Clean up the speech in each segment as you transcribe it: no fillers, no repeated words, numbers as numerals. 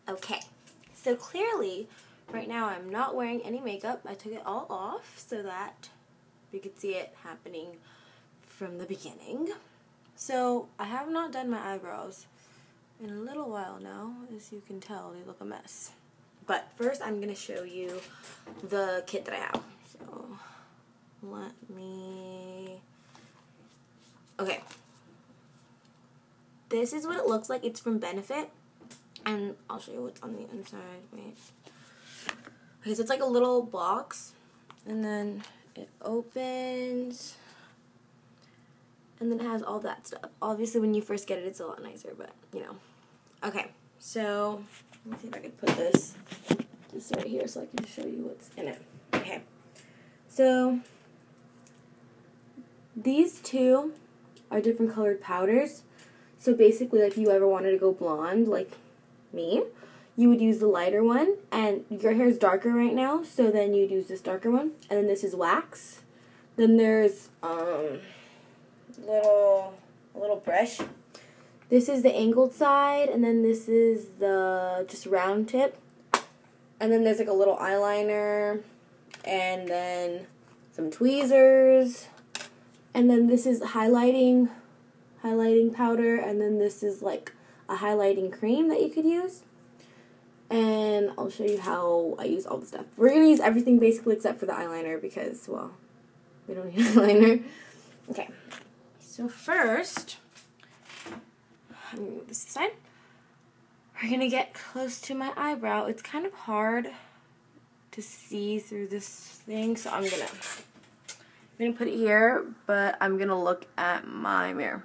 Okay, so clearly, right now I'm not wearing any makeup. I took it all off so that you could see it happening from the beginning. So I have not done my eyebrows in a little while now. As you can tell, they look a mess. But first I'm going to show you the kit that I have. So let me... Okay. This is what it looks like. It's from Benefit. And I'll show you what's on the inside. Wait. Okay, so it's like a little box. And then it opens. And then it has all that stuff. Obviously, when you first get it, it's a lot nicer, but, you know. Okay, so let me see if I can put this just right here so I can show you what's in it. Okay, so these two are different colored powders. So basically, like, if you ever wanted to go blonde, like me, you would use the lighter one, and your hair is darker right now, so then you'd use this darker one, and then this is wax. Then there's little brush. This is the angled side, and then this is the just round tip, and then there's like a little eyeliner, and then some tweezers, and then this is highlighting powder, and then this is like a highlighting cream that you could use. And I'll show you how I use all the stuff. We're going to use everything basically except for the eyeliner because, well, we don't need eyeliner. Okay. So first, I'm going to move this aside. We're going to get close to my eyebrow. It's kind of hard to see through this thing, so I'm going to put it here, but I'm going to look at my mirror.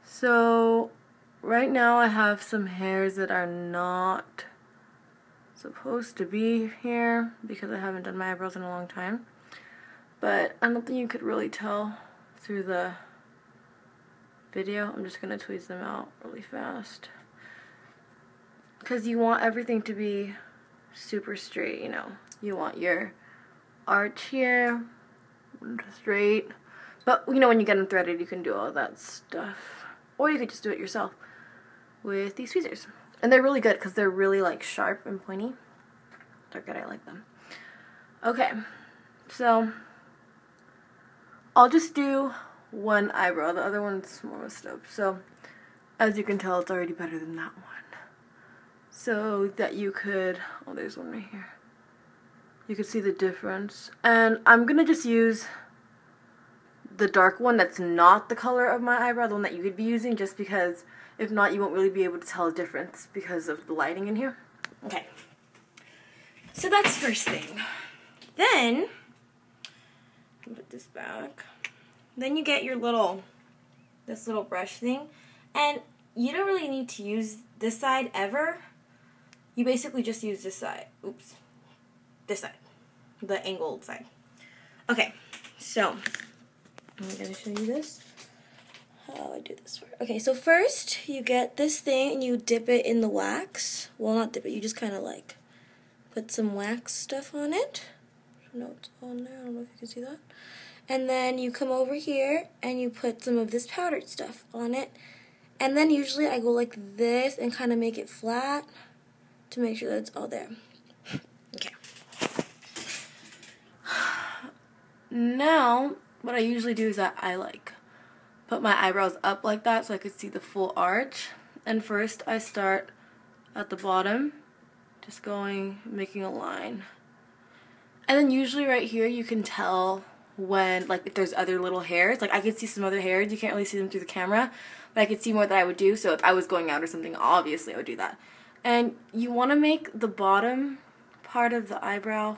So right now I have some hairs that are not supposed to be here because I haven't done my eyebrows in a long time. But I don't think you could really tell through the video. I'm just going to tweeze them out really fast. Because you want everything to be super straight, you know. You want your arch here straight. But, you know, when you get them threaded, you can do all that stuff. Or you could just do it yourself with these tweezers. And they're really good because they're really, like, sharp and pointy. They're good. I like them. Okay. So I'll just do one eyebrow. The other one's more messed up. So as you can tell, it's already better than that one. So that you could... Oh, there's one right here. You can see the difference. And I'm going to just use the dark one that's not the color of my eyebrow, the one that you could be using, just because if not, you won't really be able to tell a difference because of the lighting in here. Okay. So that's the first thing. Then, put this back. Then you get your this little brush thing. And you don't really need to use this side ever. You basically just use this side. Oops. This side. The angled side. Okay. So, I'm going to show you this. How I do this work. Okay, so first you get this thing and you dip it in the wax. Well, not dip it, you just kind of like put some wax stuff on it. I don't know what's on there, I don't know if you can see that. And then you come over here and you put some of this powdered stuff on it. And then usually I go like this and kind of make it flat to make sure that it's all there. Okay. Now, what I usually do is that I like put my eyebrows up like that so I could see the full arch. And first I start at the bottom, just making a line. And then usually right here you can tell when, like, if there's other little hairs. Like, I could see some other hairs, you can't really see them through the camera, but I could see more that I would do. So if I was going out or something, obviously I would do that. And you want to make the bottom part of the eyebrow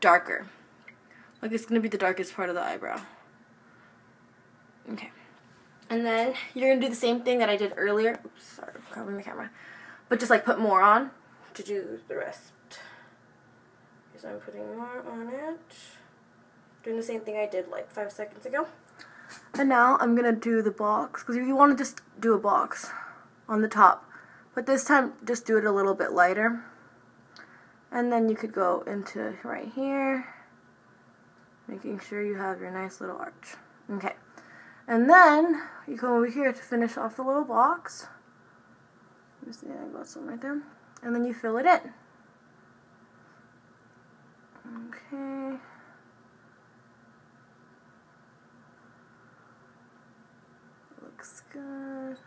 darker. Like, it's going to be the darkest part of the eyebrow. Okay. And then you're going to do the same thing that I did earlier. Oops, sorry, I'm covering the camera. But just, like, put more on to do the rest. So I'm putting more on it. Doing the same thing I did, like, 5 seconds ago. And now I'm going to do the box. Because you want to just do a box on the top. But this time, just do it a little bit lighter. And then you could go into right here. Making sure you have your nice little arch. Okay. And then you come over here to finish off the little box. Let me see, I got some right there. And then you fill it in. Okay. Looks good.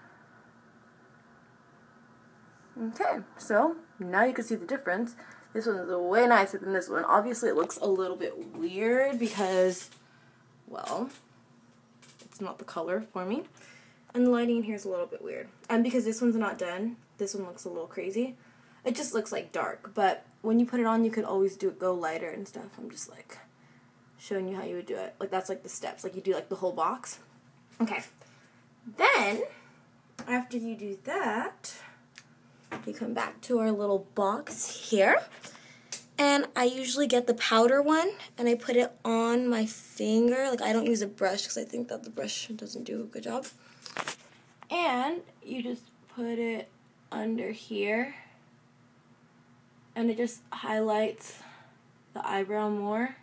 Okay, so now you can see the difference. This one is way nicer than this one. Obviously it looks a little bit weird because, well, it's not the color for me. And the lighting in here is a little bit weird. And because this one's not done, this one looks a little crazy. It just looks like dark, but when you put it on, you could always go lighter and stuff. I'm just like showing you how you would do it. Like that's like the steps, like you do like the whole box. Okay. Then, after you do that, you come back to our little box here. And I usually get the powder one, and I put it on my finger. Like, I don't use a brush because I think that the brush doesn't do a good job. And you just put it under here. And it just highlights the eyebrow more.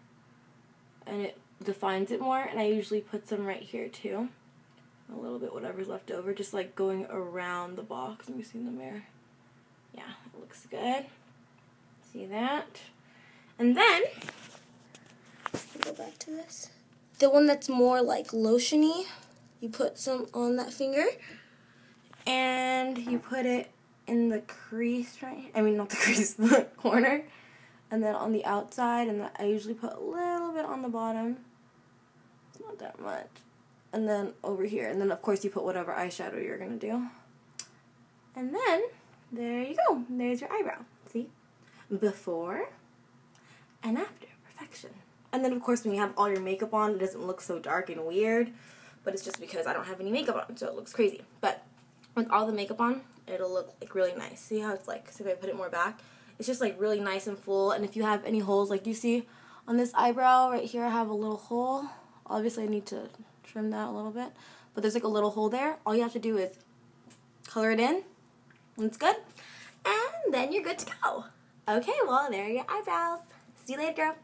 And it defines it more. And I usually put some right here, too. A little bit, whatever's left over. Just, like, going around the box. Let me see in the mirror. Yeah, it looks good. See that? And then, go back to this. The one that's more like lotiony, you put some on that finger. And you put it in the crease, right? I mean, not the crease, the corner. And then on the outside, and I usually put a little bit on the bottom. It's not that much. And then over here. And then, of course, you put whatever eyeshadow you're going to do. And then, there you go. There's your eyebrow. See? Before and after. Perfection. And then, of course, when you have all your makeup on, it doesn't look so dark and weird. But it's just because I don't have any makeup on, so it looks crazy. But with all the makeup on, it'll look like really nice. See how it's like, so if I put it more back, it's just like really nice and full. And if you have any holes, like you see on this eyebrow right here, I have a little hole. Obviously, I need to trim that a little bit. But there's like a little hole there. All you have to do is color it in. And it's good. And then you're good to go. Okay, well, there are your eyebrows. See you later, girl.